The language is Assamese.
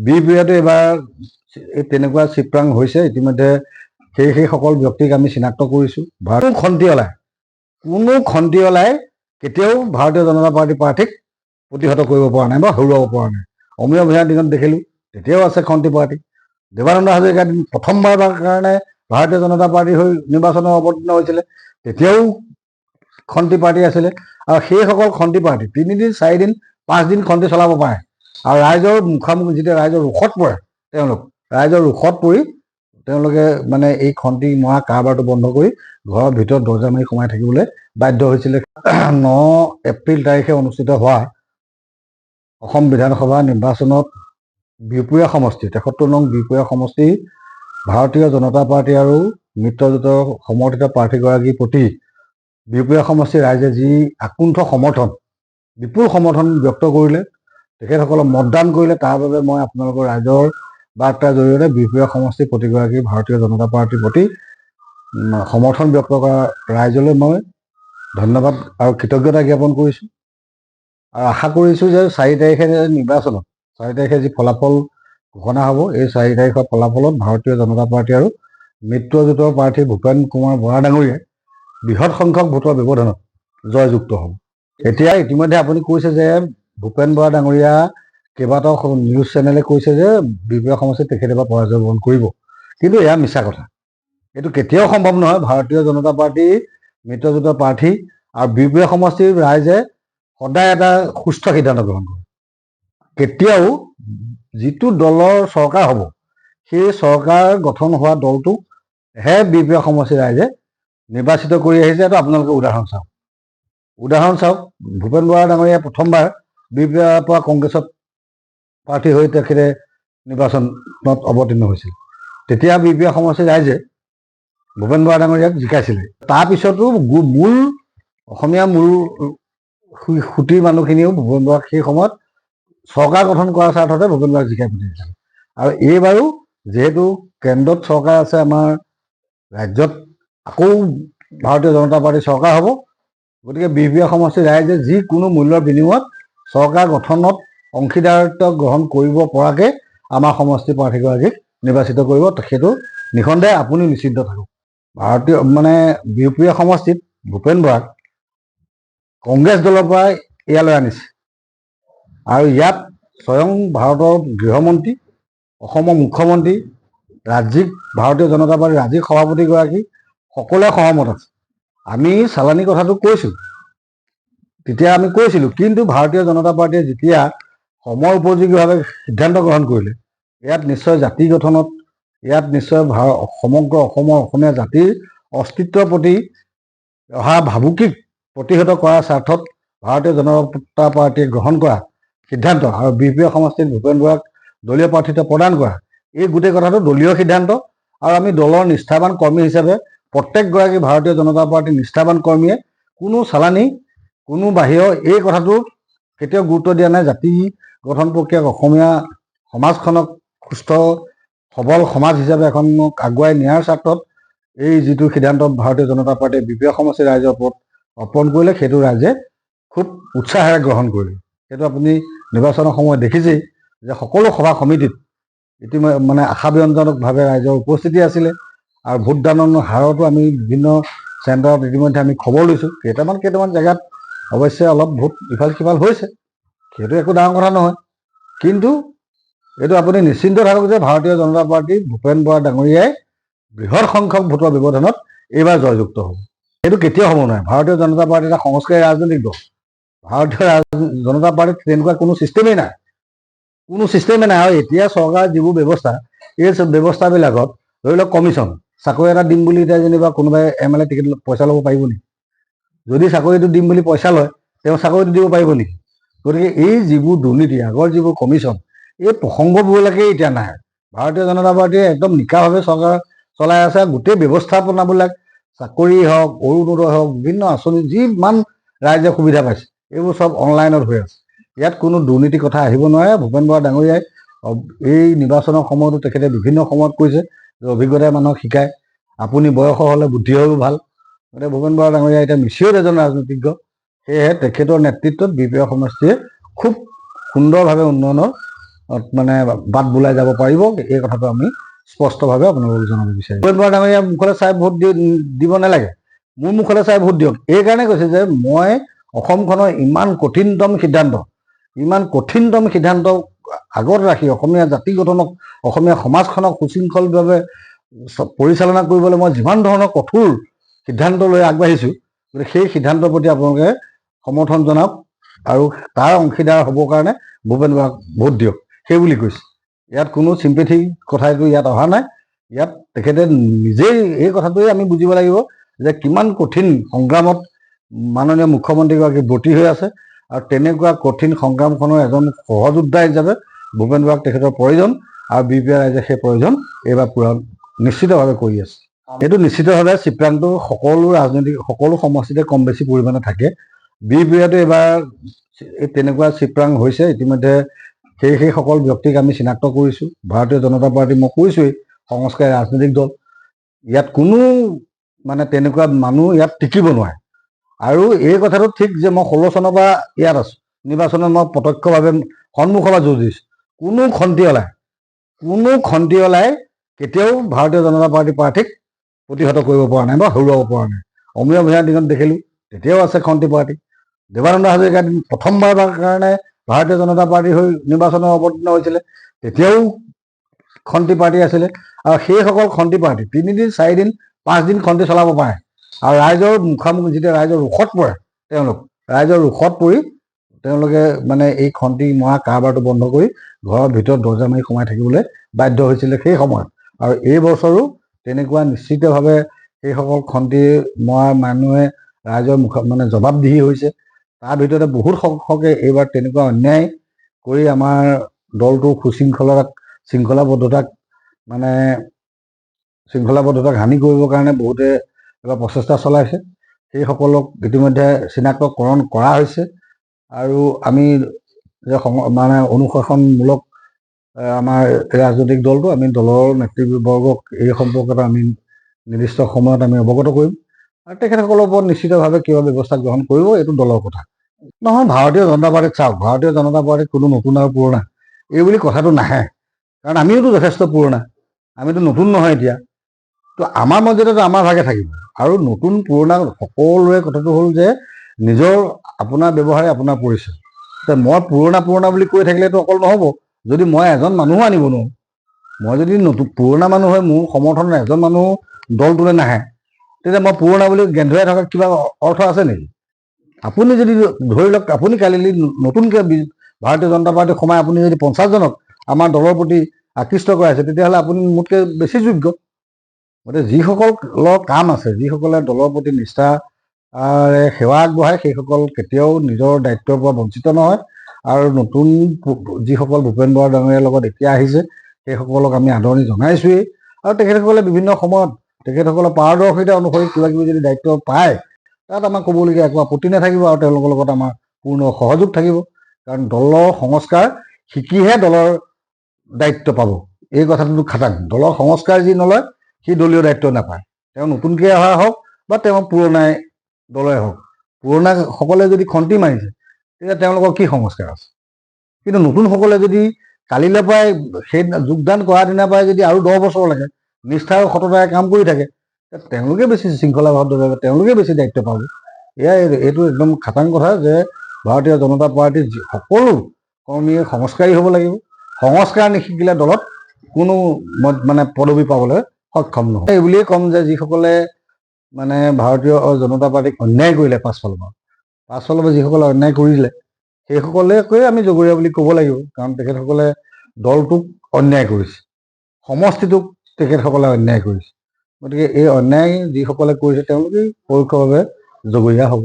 বিহপুৰীয়াতো এইবাৰ তেনেকুৱা চিপৰাং হৈছে। ইতিমধ্যে সেইসকল ব্যক্তিক আমি চিনাক্ত কৰিছোঁ। কোনো খন্তি ওলাই কেতিয়াও ভাৰতীয় জনতা পাৰ্টীৰ প্ৰাৰ্থীক প্ৰতিহত কৰিব পৰা নাই বা হৰুৱাব পৰা নাই। অমীয় ভূঞাৰ দিনত দেখিলোঁ, তেতিয়াও আছে খন্তি পাৰ্টী। দেৱানন্দ হাজৰিকাৰ দিন প্ৰথমবাৰৰ কাৰণে ভাৰতীয় জনতা পাৰ্টী হৈ নিৰ্বাচনত অৱতীৰ্ণ হৈছিলে, তেতিয়াও খন্তি পাৰ্টী আছিলে। আৰু সেইসকল খন্তি পাৰ্টী 3 দিন 4 দিন 5 দিন খন্তি চলাব পাৰে। আৰু ৰাইজৰ মুখামুখি যেতিয়া ৰাইজৰ ৰোষত পৰে, ৰাইজৰ ৰোষত পৰি তেওঁলোকে মানে এই খন্তি মৰা কাৰবাৰটো বন্ধ কৰি ঘৰৰ ভিতৰত দৰ্জা মাৰি সোমাই থাকিবলৈ বাধ্য হৈছিলে। 9 এপ্ৰিল তাৰিখে অনুষ্ঠিত হোৱা অসম বিধানসভা নিৰ্বাচনত বিহপুৰীয়া সমষ্টি 73 নং বিহপুৰীয়া সমষ্টি ভাৰতীয় জনতা পাৰ্টী আৰু মিত্ৰজোঁটৰ সমৰ্থিত প্ৰাৰ্থীগৰাকীৰ প্ৰতি বিহপুৰীয়া সমষ্টিৰ ৰাইজে যি আকুণ্ঠ সমৰ্থন, বিপুল সমৰ্থন ব্যক্ত কৰিলে, তেখেতসকলক মতদান কৰিলে, তাৰ বাবে মই আপোনালোকৰ ৰাইজৰ বাৰ্তাৰ জৰিয়তে বিহপুৰীয়া সমষ্টিৰ প্ৰতিগৰাকী ভাৰতীয় জনতা পাৰ্টীৰ প্ৰতি সমৰ্থন ব্যক্ত কৰা ৰাইজলৈ মই ধন্যবাদ আৰু কৃতজ্ঞতা জ্ঞাপন কৰিছোঁ। আৰু আশা কৰিছোঁ যে 4 তাৰিখে নিৰ্বাচনত 4 তাৰিখে যি ফলাফল ঘোষণা হ'ব, এই 4 তাৰিখৰ ফলাফলত ভাৰতীয় জনতা পাৰ্টী আৰু মিত্ৰজোঁটৰ প্ৰাৰ্থী ভূপেন কুমাৰ বৰা ডাঙৰীয়াই বৃহৎ সংখ্যক ভোটৰ ব্যৱধানত জয়যুক্ত হ'ব। এতিয়া ইতিমধ্যে আপুনি কৈছে যে ভূপেন বৰা ডাঙৰীয়া কেইবাটাও নিউজ চেনেলে কৈছে যে বিহপুৰীয়া সমষ্টিত তেখেতে এবাৰ পৰাজয় বৰণ কৰিব, কিন্তু এয়া মিছা কথা। এইটো কেতিয়াও সম্ভৱ নহয়। ভাৰতীয় জনতা পাৰ্টী মিত্ৰজোঁটৰ প্ৰাৰ্থী আৰু বিহপুৰীয়া সমষ্টিৰ ৰাইজে সদায় এটা সুস্থ সিদ্ধান্ত গ্ৰহণ কৰে। কেতিয়াও যিটো দলৰ চৰকাৰ হ'ব, সেই চৰকাৰ গঠন হোৱা দলটোকহে বিহপুৰীয়া সমষ্টিৰ ৰাইজে নিৰ্বাচিত কৰি আহিছে। এইটো আপোনালোকে উদাহৰণ চাওক। ভূপেন বৰা ডাঙৰীয়াই প্ৰথমবাৰ বিহপুৰীয়াৰ পৰা কংগ্ৰেছত প্ৰাৰ্থী হৈ তেখেতে নিৰ্বাচনত অৱতীৰ্ণ হৈছিল। তেতিয়া বিহপুৰীয়া সমষ্টিৰ ৰাইজে ভূপেন বৰা ডাঙৰীয়াক জিকাইছিলে। তাৰপিছতো অসমীয়া মূল সুঁতিৰ মানুহখিনিও ভূপেন বৰাক সেই সময়ত চৰকাৰ গঠন কৰাৰ স্বাৰ্থতে ভূপেন বৰাক জিকাই পঠিয়াইছিল। আৰু এইবাৰো যিহেতু কেন্দ্ৰত চৰকাৰ আছে, আমাৰ ৰাজ্যত আকৌ ভাৰতীয় জনতা পাৰ্টীৰ চৰকাৰ হ'ব, গতিকে বিহপুৰীয়া সমষ্টিৰ ৰাইজে যিকোনো মূল্যৰ বিনিময়ত চৰকাৰ গঠনত অংশীদাৰিত্ব গ্ৰহণ কৰিব পৰাকৈ আমাৰ সমষ্টিৰ প্ৰাৰ্থীগৰাকীক নিৰ্বাচিত কৰিব। সেইটো নিঃসন্দেহে আপুনি নিশ্চিন্ত থাকক। বিহপুৰীয়া সমষ্টিত ভূপেন বৰাক কংগ্ৰেছ দলৰ পৰাই ইয়ালৈ আনিছে আৰু ইয়াত স্বয়ং ভাৰতৰ গৃহমন্ত্ৰী, অসমৰ মুখ্যমন্ত্ৰী, ভাৰতীয় জনতা পাৰ্টীৰ ৰাজ্যিক সভাপতিগৰাকী সকলোৱে সহমত আছে। আমি চালানী কথাটো কৈছোঁ, তেতিয়া আমি কৈছিলোঁ, কিন্তু ভাৰতীয় জনতা পাৰ্টীয়ে যেতিয়া সময় উপযোগীভাৱে সিদ্ধান্ত গ্ৰহণ কৰিলে, ইয়াত নিশ্চয় জাতি গঠনত, ইয়াত নিশ্চয় সমগ্ৰ অসমৰ অসমীয়া জাতিৰ অস্তিত্বৰ প্ৰতি অহা ভাবুকিক প্ৰতিহত কৰাৰ স্বাৰ্থত ভাৰতীয় জনতা পাৰ্টীয়ে গ্ৰহণ কৰা সিদ্ধান্ত আৰু বিহপুৰীয়া সমষ্টিত ভূপেন বৰাক দলীয় প্ৰাৰ্থিত্ব প্ৰদান কৰা, এই গোটেই কথাটো দলীয় সিদ্ধান্ত। আৰু আমি দলৰ নিষ্ঠাবান কৰ্মী হিচাপে প্ৰত্যেকগৰাকী ভাৰতীয় জনতা পাৰ্টীৰ নিষ্ঠাবান কৰ্মীয়ে কোনো চালানী, কোনো বাহিৰৰ এই কথাটো কেতিয়াও গুৰুত্ব দিয়া নাই। জাতি গঠন প্ৰক্ৰিয়াক, অসমীয়া সমাজখনক সুস্থ সবল সমাজ হিচাপে এখনক আগুৱাই নিয়াৰ স্বাৰ্থত এই যিটো সিদ্ধান্ত ভাৰতীয় জনতা পাৰ্টীয়ে বিহপুৰীয়া সমষ্টিৰ ৰাইজৰ ওপৰত অৰ্পণ কৰিলে, সেইটো ৰাইজে খুব উৎসাহেৰে গ্ৰহণ কৰিলে। সেইটো আপুনি নিৰ্বাচনৰ সময়ত দেখিছেই যে সকলো সভা সমিতিত আশাব্যঞ্জনকভাৱে ৰাইজৰ উপস্থিতি আছিলে। আৰু ভোটদানৰ হাৰতো আমি বিভিন্ন চেণ্টাৰত ইতিমধ্যে আমি খবৰ লৈছোঁ। কেইটামান জেগাত অৱশ্যে অলপ ভোট ইফাল সিফাল হৈছে, সেইটো একো ডাঙৰ কথা নহয়। কিন্তু এইটো আপুনি নিশ্চিন্ত থাকক যে ভাৰতীয় জনতা পাৰ্টী ভূপেন বৰা ডাঙৰীয়াই বৃহৎ সংখ্যক ভোটৰ ব্যৱধানত এইবাৰ জয়যুক্ত হ'ব। সেইটো কেতিয়াও হ'ব নোৱাৰে। ভাৰতীয় জনতা পাৰ্টী এটা সংস্কাৰী ৰাজনৈতিক দল। ভাৰতীয় জনতা পাৰ্টীত তেনেকুৱা কোনো ছিষ্টেমেই নাই। আৰু এতিয়া চৰকাৰৰ যিবোৰ ব্যৱস্থা, এই ব্যৱস্থাবিলাকত ধৰি লওক কমিশ্যন, চাকৰি এটা দিম বুলি এতিয়া যেনিবা কোনোবাই MLA টিকেট পইচা ল'ব পাৰিব নেকি? যদি চাকৰিটো দিম বুলি পইচা লয়, তেওঁ চাকৰিটো দিব পাৰিব নেকি? গতিকে এই যিবোৰ দুৰ্নীতি, আগৰ যিবোৰ কমিশ্যন, এই প্ৰসংগবোৰলৈকে এতিয়া নাই। ভাৰতীয় জনতা পাৰ্টীয়ে একদম নিকাভাৱে চৰকাৰ চলাই আছে। গোটেই ব্যৱস্থাপনাবিলাক, চাকৰি হওক, অৰুণোদয় হওক, বিভিন্ন আঁচনি যিমান ৰাইজে সুবিধা পাইছে, এইবোৰ চব অনলাইনত হৈ আছে। ইয়াত কোনো দুৰ্নীতিৰ কথা আহিব নোৱাৰে। ভূপেন বৰা ডাঙৰীয়াই এই নিৰ্বাচনৰ সময়তো তেখেতে বিভিন্ন সময়ত কৈছে যে অভিজ্ঞতাই মানুহক শিকায়, আপুনি বয়স হ'লে বুদ্ধি হ'লেও ভাল। গতিকে ভূপেন বৰা ডাঙৰীয়া এতিয়া মিচিয়ৰ এজন ৰাজনীতিজ্ঞ। সেয়েহে তেখেতৰ নেতৃত্বত বিহপুৰীয়া সমষ্টিয়ে খুব সুন্দৰভাৱে উন্নয়নৰ মানে বাট বুলাই যাব পাৰিব, এই কথাটো আমি স্পষ্টভাৱে আপোনালোকক জনাব বিচাৰিম। ভূপেন বৰা ডাঙৰীয়া মুখলৈ চাই ভোট দিব নালাগে, মোৰ মুখলৈ চাই ভোট দিয়ক। এই কাৰণে কৈছে যে মই অসমখনৰ ইমান কঠিনতম সিদ্ধান্ত আগত ৰাখি অসমীয়া জাতি গঠনক, অসমীয়া সমাজখনক সুশৃংখলভাৱে পৰিচালনা কৰিবলৈ মই যিমান ধৰণৰ কঠোৰ সিদ্ধান্ত লৈ আগবাঢ়িছোঁ, গতিকে সেই সিদ্ধান্তৰ প্ৰতি আপোনালোকে সমৰ্থন জনাওক আৰু তাৰ অংশীদাৰ হ'বৰ কাৰণে ভূপেন বৰাক ভোট দিয়ক, সেই বুলি কৈছে। ইয়াত কোনো চিম্পেথি কথাটো ইয়াত অহা নাই। ইয়াত তেখেতে নিজেই এই কথাটোৱে আমি বুজিব লাগিব যে কিমান কঠিন সংগ্ৰামত মাননীয় মুখ্যমন্ত্ৰীগৰাকী ব্ৰতী হৈ আছে, আৰু তেনেকুৱা কঠিন সংগ্ৰামখনৰ এজন সহযোদ্ধা হিচাপে ভূপেন বৰাক তেখেতৰ প্ৰয়োজন, আৰু BPR ৰাইজে সেই প্ৰয়োজন এইবাৰ পূৰণ নিশ্চিতভাৱে কৰি আছে। এইটো নিশ্চিতভাৱে চিপৰাংটো সকলো সমষ্টিতে কম বেছি পৰিমাণে থাকে। BPRটো এইবাৰ তেনেকুৱা চিপৰাং হৈছে। ইতিমধ্যে সেইসকল ব্যক্তিক আমি চিনাক্ত কৰিছোঁ। ভাৰতীয় জনতা পাৰ্টি মই কৈছোঁৱেই সংস্কাৰী ৰাজনৈতিক দল, ইয়াত কোনো মানে তেনেকুৱা মানুহ ইয়াত টিকিব নোৱাৰে। আৰু এই কথাটো ঠিক যে মই 16 চনৰ পৰা ইয়াত আছোঁ, নিৰ্বাচনত মই প্ৰত্যক্ষভাৱে সন্মুখৰ পৰা যুঁজ দিছোঁ। কোনো খন্তি অলাই কেতিয়াও ভাৰতীয় জনতা পাৰ্টি প্ৰাৰ্থীক প্ৰতিহত কৰিব পৰা নাই বা হৰুৱাব পৰা নাই। অমীয় ভূঞাৰ দিনত দেখিলোঁ, তেতিয়াও আছে খন্তি পাৰ্টি। দেৱানন্দ হাজৰিকাৰ দিন প্ৰথমবাৰ কাৰণে ভাৰতীয় জনতা পাৰ্টি হৈ নিৰ্বাচনত অৱতীৰ্ণ হৈছিলে, তেতিয়াও খন্তি পাৰ্টি আছিলে। আৰু সেইসকল খন্তি পাৰ্টি 3 দিন 4 দিন 5 দিন খন্তি চলাব পাৰে, আৰু ৰাইজৰ মুখামুখি যেতিয়া ৰাইজৰ ৰোষত পৰে, ৰাইজৰ ৰোষত পৰি তেওঁলোকে মানে এই খন্তি মৰা কাৰবাৰটো বন্ধ কৰি ঘৰৰ ভিতৰত দৰ্জা মাৰি সোমাই থাকিবলৈ বাধ্য হৈছিলে সেই সময়ত। আৰু এই বছৰো তেনেকুৱা নিশ্চিতভাৱে সেইসকল খন্তি মৰা মানুহে ৰাইজৰ মানে জবাবদিহি হৈছে। তাৰ ভিতৰতে বহুত সংখ্যকে এইবাৰ তেনেকুৱা অন্যায় কৰি আমাৰ দলটোৰ শৃংখলাবদ্ধতাক হানি কৰিবৰ কাৰণে বহুতে এবাৰ প্ৰচেষ্টা চলাইছে। সেইসকলক ইতিমধ্যে চিনাক্তকৰণ কৰা হৈছে, আৰু আমি যে মানে অনুশাসনমূলক আমাৰ ৰাজনৈতিক দলটো, আমি দলৰ নেতৃবৰ্গক এই সম্পৰ্কত আমি নিৰ্দিষ্ট সময়ত আমি অৱগত কৰিম, আৰু তেখেতসকলৰ ওপৰত নিশ্চিতভাৱে কিবা ব্যৱস্থা গ্ৰহণ কৰিব, এইটো দলৰ কথা নহয়। ভাৰতীয় জনতা পাৰ্টিত চাওক, ভাৰতীয় জনতা পাৰ্টিত কোনো নতুন আৰু পুৰণা এই বুলি কথাটো নাহে, কাৰণ আমিওতো যথেষ্ট পুৰণা, আমিতো নতুন নহয় এতিয়া। তো আমাৰ মৰ্যাদাটো আমাৰ ভাগে থাকিব, আৰু নতুন পুৰণা সকলোৰে কথাটো হ'ল যে নিজৰ আপোনাৰ ব্যৱহাৰে আপোনাৰ পৰিচয়। মই পুৰণা বুলি কৈ থাকিলেতো অকল নহ'ব, যদি মই এজন মানুহো আনিব নোৱাৰোঁ। মই যদি পুৰণা মানুহ হয়, মোৰ সমৰ্থনত এজন মানুহ দলটোলৈ নাহে, তেতিয়া মই পুৰণা বুলি গেন্ধুৱাই থকাৰ কিবা অৰ্থ আছে নেকি? আপুনি যদি ধৰি লওক, আপুনি কালি নতুনকৈ ভাৰতীয় জনতা পাৰ্টিত সোমাই আপুনি যদি 50 জনক আমাৰ দলৰ প্ৰতি আকৃষ্ট কৰাইছে, তেতিয়াহ'লে আপুনি মোতকৈ বেছি যোগ্য। গতিকে যিসকলৰ কাম আছে, যিসকলে দলৰ প্ৰতি নিষ্ঠাৰে সেৱা আগবঢ়ায়, সেইসকল কেতিয়াও নিজৰ দায়িত্বৰ পৰা বঞ্চিত নহয়। আৰু নতুন যিসকল ভূপেন বৰা ডাঙৰীয়াৰ লগত এতিয়া আহিছে, সেইসকলক আমি আদৰণি জনাইছোৱেই। আৰু তেখেতসকলে বিভিন্ন সময়ত তেখেতসকলৰ পাৰদৰ্শিতা অনুসৰি কিবা কিবি যদি দায়িত্ব পায়, তাত আমাৰ ক'বলগীয়া একো আপত্তি নাথাকিব, আৰু তেওঁলোকৰ লগত আমাৰ পূৰ্ণ সহযোগ থাকিব। কাৰণ দলৰ সংস্কাৰ শিকিহে দলৰ দায়িত্ব পাব, এই কথাটোতো খাটাং। দলৰ সংস্কাৰ যি নলয় সি দলীয় দায়িত্ব নাপায়। তেওঁ নতুনকৈ অহা হওক বা তেওঁ পুৰণাই দলে হওক, পুৰণাসকলে যদি খন্তি মাৰিছে, তেতিয়া তেওঁলোকৰ কি সংস্কাৰ আছে? কিন্তু নতুনসকলে যদি কালিলৈ পৰাই সেই যোগদান কৰা দিনাৰ পৰাই যদি আৰু 10 বছৰলৈকে নিষ্ঠা আৰু সততাৰে কাম কৰি থাকে, তেওঁলোকে বেছি শৃংখলাবদ্ধভাৱে তেওঁলোকে বেছি দায়িত্ব পাব। এইটো একদম খাটাং কথা যে ভাৰতীয় জনতা পাৰ্টিৰ সকলো কৰ্মীয়ে সংস্কাৰী হ'ব লাগিব। সংস্কাৰ নিশিকিলে দলত কোনো মানে পদবী পাবলৈ সক্ষম নহয়। এই বুলিয়েই ক'ম যে যিসকলে মানে ভাৰতীয় জনতা পাৰ্টিক অন্যায় কৰিলে, পাছফালৰ পৰা যিসকলে অন্যায় কৰিলে, সেইসকলকে আমি জগৰীয়া বুলি ক'ব লাগিব। কাৰণ তেখেতসকলে দলটোক অন্যায় কৰিছে, সমষ্টিটোক তেখেতসকলে অন্যায় কৰিছে। গতিকে এই অন্যায় যিসকলে কৰিছে তেওঁলোকেই পৰোক্ষভাৱে জগৰীয়া হ'ব।